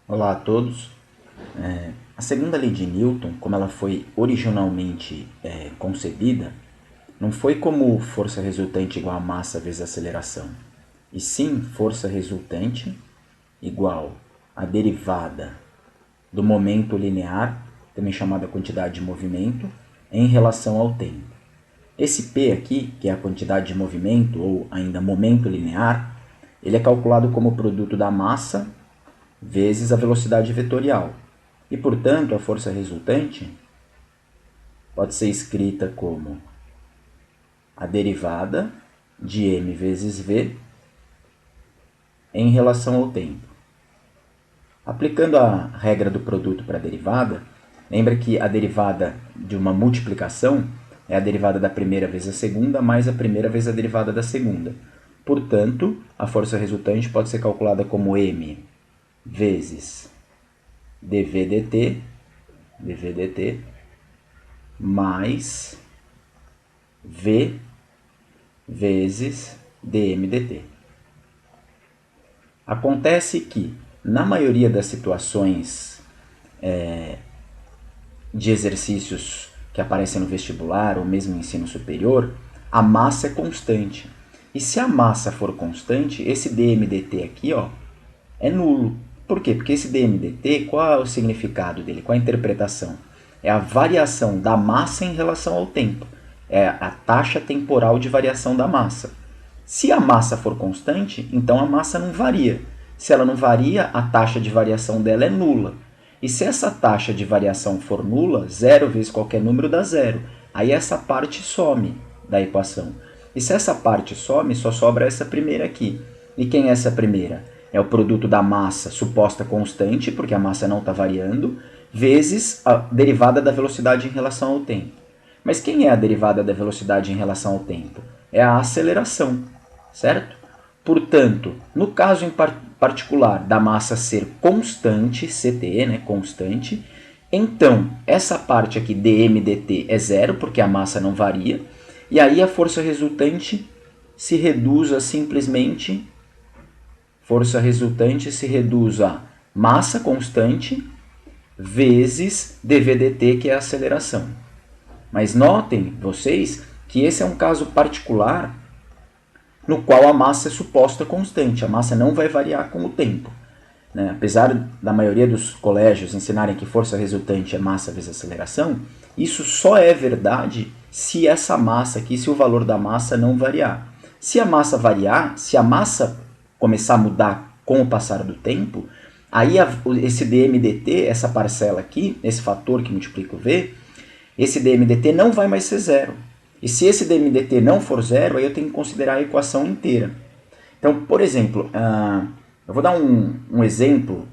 Olá a todos. A segunda lei de Newton, como ela foi originalmente concebida, não foi como força resultante igual a massa vezes aceleração, e sim força resultante igual a derivada do momento linear, também chamada quantidade de movimento, em relação ao tempo. Esse P aqui, que é a quantidade de movimento, ou ainda momento linear, ele é calculado como o produto da massa vezes a velocidade vetorial. E, portanto, a força resultante pode ser escrita como a derivada de m vezes v em relação ao tempo. Aplicando a regra do produto para a derivada, lembra que a derivada de uma multiplicação é a derivada da primeira vezes a segunda mais a primeira vezes a derivada da segunda. Portanto, a força resultante pode ser calculada como m vezes dv dt mais v vezes dm/dt. Acontece que, na maioria das situações de exercícios que aparecem no vestibular ou mesmo no ensino superior, a massa é constante. E se a massa for constante, esse dm/dt aqui é nulo. Por quê? Porque esse dm/dt, qual é o significado dele? Qual é a interpretação? É a variação da massa em relação ao tempo. É a taxa temporal de variação da massa. Se a massa for constante, então a massa não varia. Se ela não varia, a taxa de variação dela é nula. E se essa taxa de variação for nula, 0 vezes qualquer número dá 0. Aí essa parte some da equação. E se essa parte some, só sobra essa primeira aqui. E quem é essa primeira? É o produto da massa suposta constante, porque a massa não está variando, vezes a derivada da velocidade em relação ao tempo. Mas quem é a derivada da velocidade em relação ao tempo? É a aceleração, certo? Portanto, no caso em particular da massa ser constante, CT, né, constante, então essa parte aqui dm/dt é zero, porque a massa não varia, e aí a força resultante se reduz a simplesmente massa constante vezes dv/dt, que é a aceleração. Mas notem vocês que esse é um caso particular no qual a massa é suposta constante, a massa não vai variar com o tempo. Né? Apesar da maioria dos colégios ensinarem que força resultante é massa vezes aceleração, isso só é verdade se essa massa aqui, se o valor da massa não variar. Se a massa variar, se a massa começar a mudar com o passar do tempo, aí esse dm/dt, essa parcela aqui, esse fator que multiplica o v, esse dm/dt não vai mais ser zero. E se esse dm/dt não for zero, aí eu tenho que considerar a equação inteira. Então, por exemplo, eu vou dar um exemplo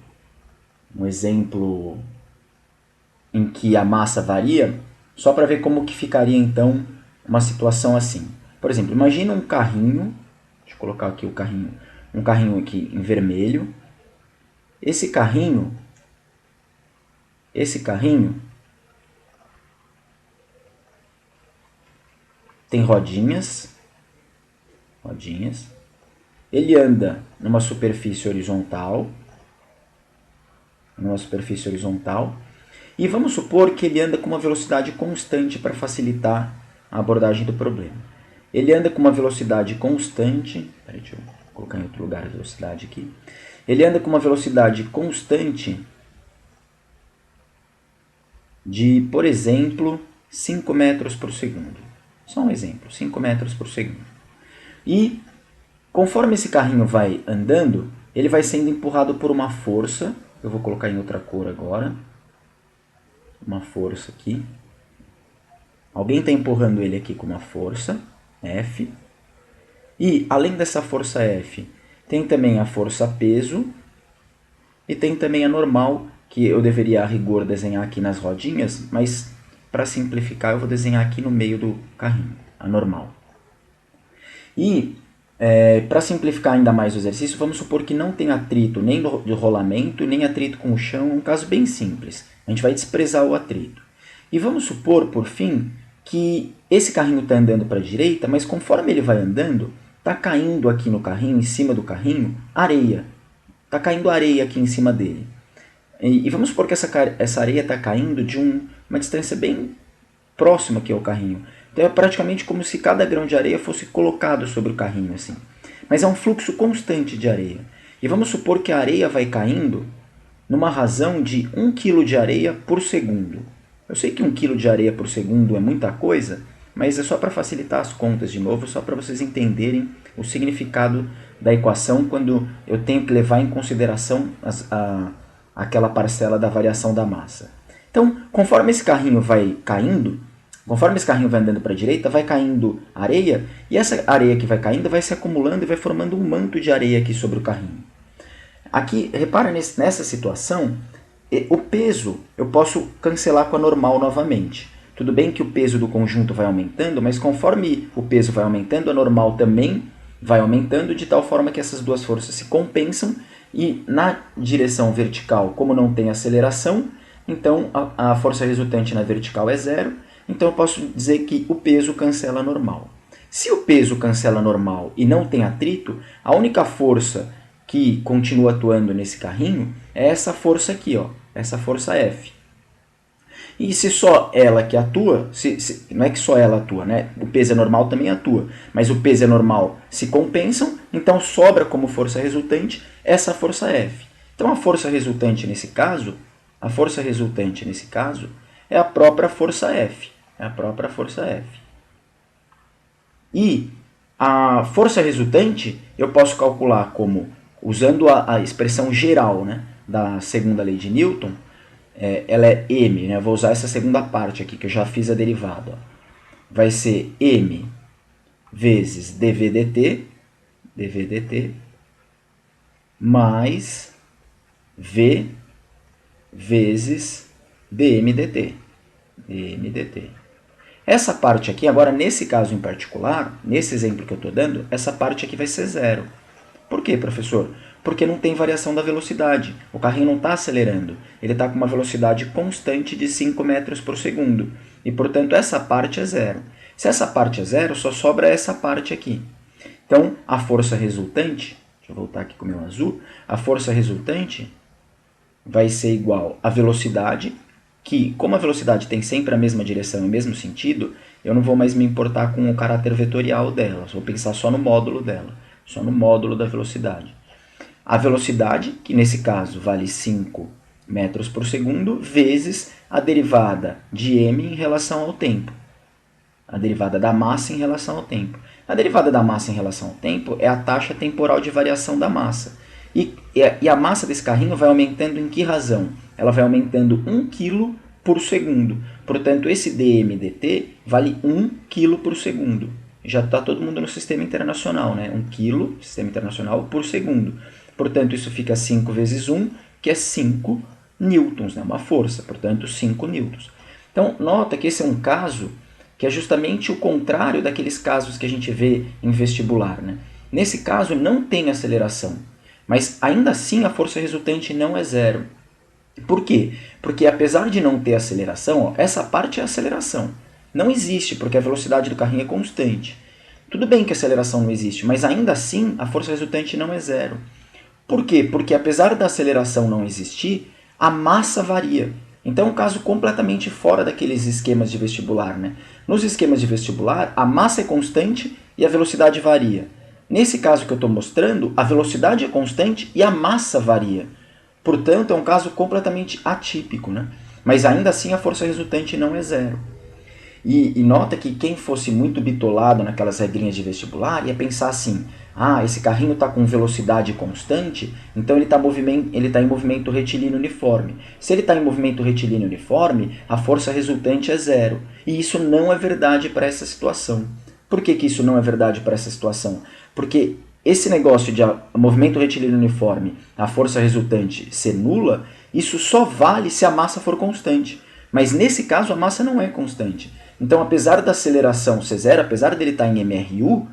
em que a massa varia, só para ver como que ficaria então uma situação assim. Por exemplo, imagina um carrinho, deixa eu colocar aqui um carrinho aqui em vermelho. Esse carrinho tem rodinhas. Ele anda numa superfície horizontal. E vamos supor que ele anda com uma velocidade constante para facilitar a abordagem do problema. Ele anda com uma velocidade constante. Deixa eu colocar em outro lugar a velocidade aqui. Ele anda com uma velocidade constante de, por exemplo, 5 metros por segundo. Só um exemplo, 5 metros por segundo. E conforme esse carrinho vai andando, ele vai sendo empurrado por uma força. Eu vou colocar em outra cor agora. Uma força aqui. Alguém está empurrando ele aqui com uma força, F. E, além dessa força F, tem também a força peso. E tem também a normal, que eu deveria, a rigor, desenhar aqui nas rodinhas, mas para simplificar eu vou desenhar aqui no meio do carrinho, a normal. E, para simplificar ainda mais o exercício, vamos supor que não tem atrito nem de rolamento, nem atrito com o chão, é um caso bem simples. A gente vai desprezar o atrito. E vamos supor, por fim, que esse carrinho está andando para a direita, mas conforme ele vai andando, está caindo aqui no carrinho, em cima do carrinho, areia. Está caindo areia aqui em cima dele. E vamos supor que essa areia está caindo de uma distância bem próxima aqui ao carrinho. Então é praticamente como se cada grão de areia fosse colocado sobre o carrinho, assim. Mas é um fluxo constante de areia. E vamos supor que a areia vai caindo numa razão de 1 kg de areia por segundo. Eu sei que 1 kg de areia por segundo é muita coisa, mas é só para facilitar as contas de novo, só para vocês entenderem o significado da equação quando eu tenho que levar em consideração aquela parcela da variação da massa. Então, conforme esse carrinho vai caindo, conforme esse carrinho vai andando para a direita, vai caindo areia, e essa areia que vai caindo vai se acumulando e vai formando um manto de areia aqui sobre o carrinho. Aqui, repara nessa situação, o peso eu posso cancelar com a normal novamente. Tudo bem que o peso do conjunto vai aumentando, mas conforme o peso vai aumentando, a normal também vai aumentando, de tal forma que essas duas forças se compensam, e na direção vertical, como não tem aceleração, então a força resultante na vertical é zero, então eu posso dizer que o peso cancela a normal. Se o peso cancela a normal e não tem atrito, a única força que continua atuando nesse carrinho é essa força aqui, ó, essa força F. E se só ela que atua, não é que só ela atua, né? O peso é normal também atua, mas o peso é normal se compensam, então sobra como força resultante essa força F. Então a força resultante nesse caso é a própria força F. É a própria força F. E a força resultante eu posso calcular como, usando a expressão geral, né, da segunda lei de Newton, ela é m, né? Eu vou usar essa segunda parte aqui, que eu já fiz a derivada. Ó. Vai ser m vezes dv dt, mais v vezes dm dt. Essa parte aqui, agora nesse caso em particular, nesse exemplo que eu estou dando, essa parte aqui vai ser zero. Por quê, professor? Porque não tem variação da velocidade. O carrinho não está acelerando. Ele está com uma velocidade constante de 5 metros por segundo. E, portanto, essa parte é zero. Se essa parte é zero, só sobra essa parte aqui. Então, a força resultante, deixa eu voltar aqui com o meu azul, a força resultante vai ser igual à velocidade, que, como a velocidade tem sempre a mesma direção e o mesmo sentido, eu não vou mais me importar com o caráter vetorial dela. Vou pensar só no módulo dela, só no módulo da velocidade. A velocidade, que nesse caso vale 5 metros por segundo, vezes a derivada de m em relação ao tempo. A derivada da massa em relação ao tempo. A derivada da massa em relação ao tempo é a taxa temporal de variação da massa. E a massa desse carrinho vai aumentando em que razão? Ela vai aumentando 1 kg por segundo. Portanto, esse dm dt vale 1 kg por segundo. Já está todo mundo no sistema internacional, né? 1 kg, sistema internacional, por segundo. Portanto, isso fica 5 vezes 1, que é 5 newtons, né? Uma força, portanto, 5 newtons. Então, nota que esse é um caso que é justamente o contrário daqueles casos que a gente vê em vestibular, né? Nesse caso, não tem aceleração, mas ainda assim a força resultante não é zero. Por quê? Porque apesar de não ter aceleração, ó, essa parte é a aceleração. Não existe, porque a velocidade do carrinho é constante. Tudo bem que a aceleração não existe, mas ainda assim a força resultante não é zero. Por quê? Porque apesar da aceleração não existir, a massa varia. Então é um caso completamente fora daqueles esquemas de vestibular, né? Nos esquemas de vestibular, a massa é constante e a velocidade varia. Nesse caso que eu estou mostrando, a velocidade é constante e a massa varia. Portanto, é um caso completamente atípico, né? Mas ainda assim a força resultante não é zero. E nota que quem fosse muito bitolado naquelas regrinhas de vestibular ia pensar assim, esse carrinho está com velocidade constante, então ele está em movimento retilíneo uniforme. Se ele está em movimento retilíneo uniforme, a força resultante é zero. E isso não é verdade para essa situação. Por que isso não é verdade para essa situação? Porque esse negócio de movimento retilíneo uniforme, a força resultante ser nula, isso só vale se a massa for constante. Mas nesse caso a massa não é constante. Então, apesar da aceleração ser zero, apesar dele estar em MRU,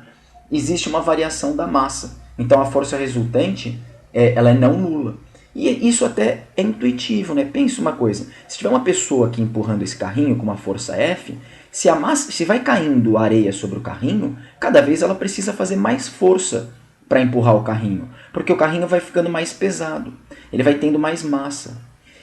existe uma variação da massa. Então, a força resultante ela é não nula. E isso até é intuitivo, né? Pensa uma coisa, se tiver uma pessoa aqui empurrando esse carrinho com uma força F, se vai caindo areia sobre o carrinho, cada vez ela precisa fazer mais força para empurrar o carrinho, porque o carrinho vai ficando mais pesado, ele vai tendo mais massa.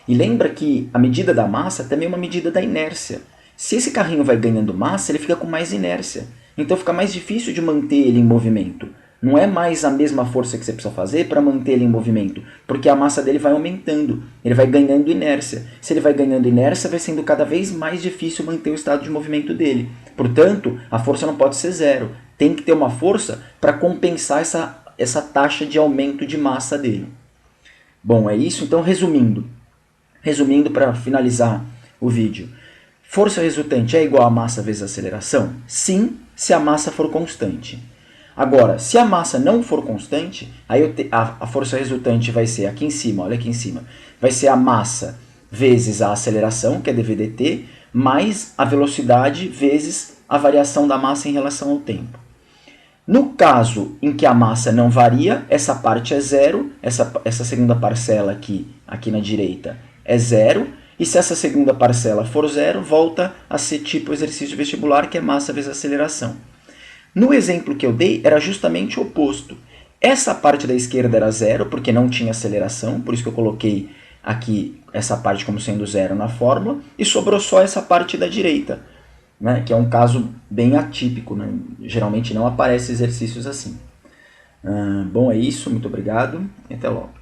E lembra que a medida da massa também é uma medida da inércia. Se esse carrinho vai ganhando massa, ele fica com mais inércia. Então fica mais difícil de manter ele em movimento. Não é mais a mesma força que você precisa fazer para manter ele em movimento, porque a massa dele vai aumentando, ele vai ganhando inércia. Se ele vai ganhando inércia, vai sendo cada vez mais difícil manter o estado de movimento dele. Portanto, a força não pode ser zero. Tem que ter uma força para compensar essa taxa de aumento de massa dele. Bom, é isso. Então, resumindo para finalizar o vídeo. Força resultante é igual a massa vezes a aceleração? Sim, se a massa for constante. Agora, se a massa não for constante, aí a força resultante vai ser aqui em cima, olha aqui em cima, vai ser a massa vezes a aceleração, que é dv/dt, mais a velocidade vezes a variação da massa em relação ao tempo. No caso em que a massa não varia, essa parte é zero, essa segunda parcela aqui na direita é zero, e se essa segunda parcela for zero, volta a ser tipo exercício vestibular, que é massa vezes aceleração. No exemplo que eu dei, era justamente o oposto. Essa parte da esquerda era zero, porque não tinha aceleração, por isso que eu coloquei aqui essa parte como sendo zero na fórmula, e sobrou só essa parte da direita, né, que é um caso bem atípico, né? Geralmente não aparecem exercícios assim. Bom, é isso, muito obrigado e até logo.